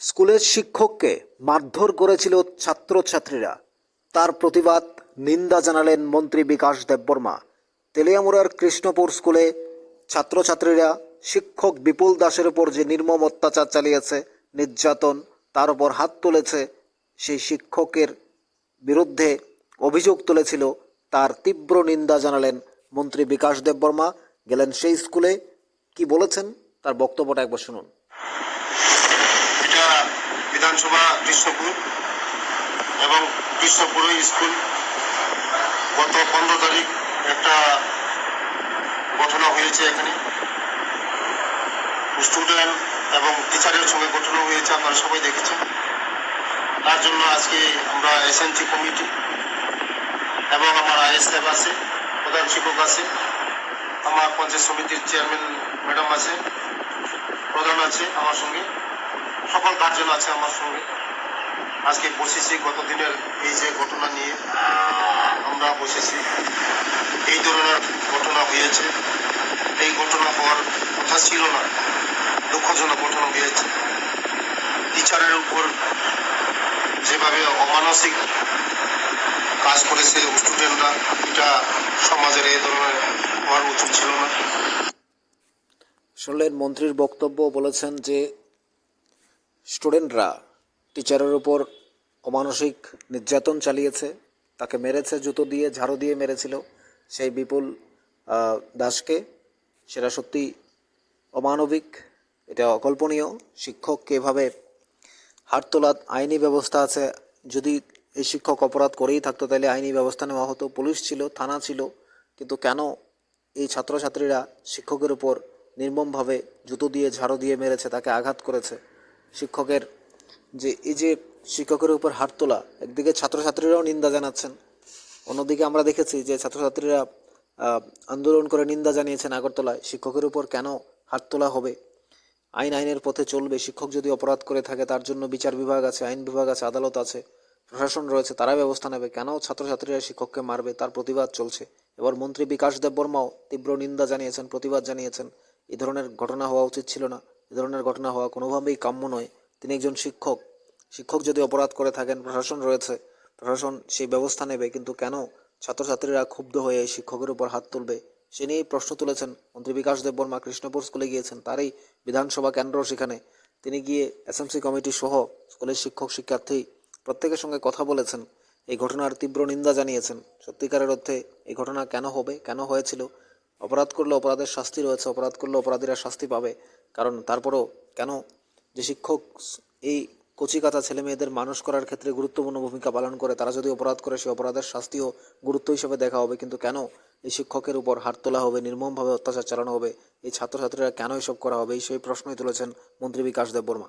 স্কুলের শিক্ষককে মারধর করেছিল ছাত্রছাত্রীরা, তার প্রতিবাদ নিন্দা জানালেন মন্ত্রী বিকাশ দেববর্মা। তেলিয়ামুড়ার কৃষ্ণপুর স্কুলে ছাত্রছাত্রীরা শিক্ষক বিপুল দাসের উপর যে নির্মম অত্যাচার চালিয়েছে, নির্যাতন, তার উপর হাত তুলেছে, সেই শিক্ষকের বিরুদ্ধে অভিযোগ তুলেছিল, তার তীব্র নিন্দা জানালেন মন্ত্রী বিকাশ দেববর্মা। গেলেন সেই স্কুলে, কি বলেছেন তার বক্তব্যটা একবার শুনুন। এটা বিধানসভা কৃষ্ণপুর এবং কৃষ্ণপুর স্কুল গত 15 তারিখ একটা ঘটনা হয়েছে। এখানে স্টুডেন্ট এবং টিচারের সঙ্গে ঘটনা হয়েছে, আপনারা সবাই দেখেছেন। তার জন্য আজকে আমরা এসএনসি কমিটি এবং আমার আইএসএফ আছে, প্রধান শিক্ষক আছে, আমার পঞ্চায়েত সমিতির চেয়ারম্যান ম্যাডাম আছে, প্রধান আছে আমার সঙ্গে, সকল গার্জেন আছে আমার সঙ্গে। আজকে বসেছি গত দিনের এই যে ঘটনা নিয়ে আমরা বসেছি। এই ধরনের ঘটনা হয়েছে, এই ঘটনা হওয়ার কথা ছিল না, দুঃখজনক ঘটনা হয়েছে। টিচারের উপর যেভাবে অমানসিক কাজ করেছে স্টুডেন্টরা, এটা সমাজের এই ধরনের হওয়ার উচিত ছিল না। শুনলেন মন্ত্রীর বক্তব্য। বলেছেন যে স্টুডেন্টরা টিচারের উপর অমানসিক নির্যাতন চালিয়েছে, তাকে মেরেছে, জুতো দিয়ে ঝাড়ু দিয়ে মেরেছিল সেই বিপুল দাসকে। সেটা সত্যি অমানবিক, এটা অকল্পনীয়। শিক্ষককে এভাবে হাত তোলা, আইনি ব্যবস্থা আছে। যদি এই শিক্ষক অপরাধ করেই থাকতো তাহলে আইনি ব্যবস্থা নেওয়া হতো, পুলিশ ছিল, থানা ছিল। কিন্তু কেন এই ছাত্রছাত্রীরা শিক্ষকের উপর নির্মমভাবে জুতো দিয়ে ঝাড়ু দিয়ে মেরেছে, তাকে আঘাত করেছে? শিক্ষকের যে এই যে শিক্ষকের উপর হাত তোলা, একদিকে ছাত্রছাত্রীরাও নিন্দা জানাচ্ছেন, অন্যদিকে আমরা দেখেছি যে ছাত্রছাত্রীরা আন্দোলন করে নিন্দা জানিয়েছেন আগরতলায়। শিক্ষকের উপর কেন হাত তোলা হবে? আইনের পথে চলবে। শিক্ষক যদি অপরাধ করে থাকে তার জন্য বিচার বিভাগ আছে, আইন বিভাগ আছে, আদালত আছে, প্রশাসন রয়েছে, তারা ব্যবস্থা নেবে। কেন ছাত্রছাত্রীরা শিক্ষককে মারবে? তার প্রতিবাদ চলছে। এবার মন্ত্রী বিকাশ দেববর্মাও তীব্র নিন্দা জানিয়েছেন, প্রতিবাদ জানিয়েছেন। এই ধরনের ঘটনা হওয়া উচিত ছিল না, এ ধরনের ঘটনা হওয়া কোনোভাবেই কাম্য নয়। তিনি একজন শিক্ষক, শিক্ষক যদি অপরাধ করে থাকেন, প্রশাসন রয়েছে, প্রশাসন সেই ব্যবস্থা নেবে। কিন্তু কেন ছাত্রছাত্রীরা ক্ষুব্ধ হয়ে শিক্ষকের উপর হাত তুলবে? সে নিয়েই প্রশ্ন তুলেছেন মন্ত্রী বিকাশ দেববর্মা। কৃষ্ণপুর স্কুলে গিয়েছেন, তারই বিধানসভা কেন্দ্র, সেখানে তিনি গিয়ে এসএমসি কমিটি সহ স্কুলের শিক্ষক শিক্ষার্থী প্রত্যেকের সঙ্গে কথা বলেছেন, এই ঘটনার তীব্র নিন্দা জানিয়েছেন। সত্যিকারের অর্থে এই ঘটনা কেন হবে, কেন হয়েছিল? অপরাধ করলে অপরাধের শাস্তি রয়েছে, অপরাধ করলে অপরাধীরা শাস্তি পাবে। কারণ তারপরও কেন যে শিক্ষক এই কচিকাঁচা ছেলে মেয়েদের মানুষ করার ক্ষেত্রে গুরুত্বপূর্ণ ভূমিকা পালন করে, তারা যদি অপরাধ করে সেই অপরাধের শাস্তিও গুরুত্ব হিসেবে দেখা হবে। কিন্তু কেন এই শিক্ষকের উপর হাত তোলা হবে, নির্মমভাবে অত্যাচার চালানো হবে? এই ছাত্রছাত্রীরা কেন এসব করা হবে? সেই প্রশ্নই তুলেছেন মন্ত্রী বিকাশ দেববর্মা।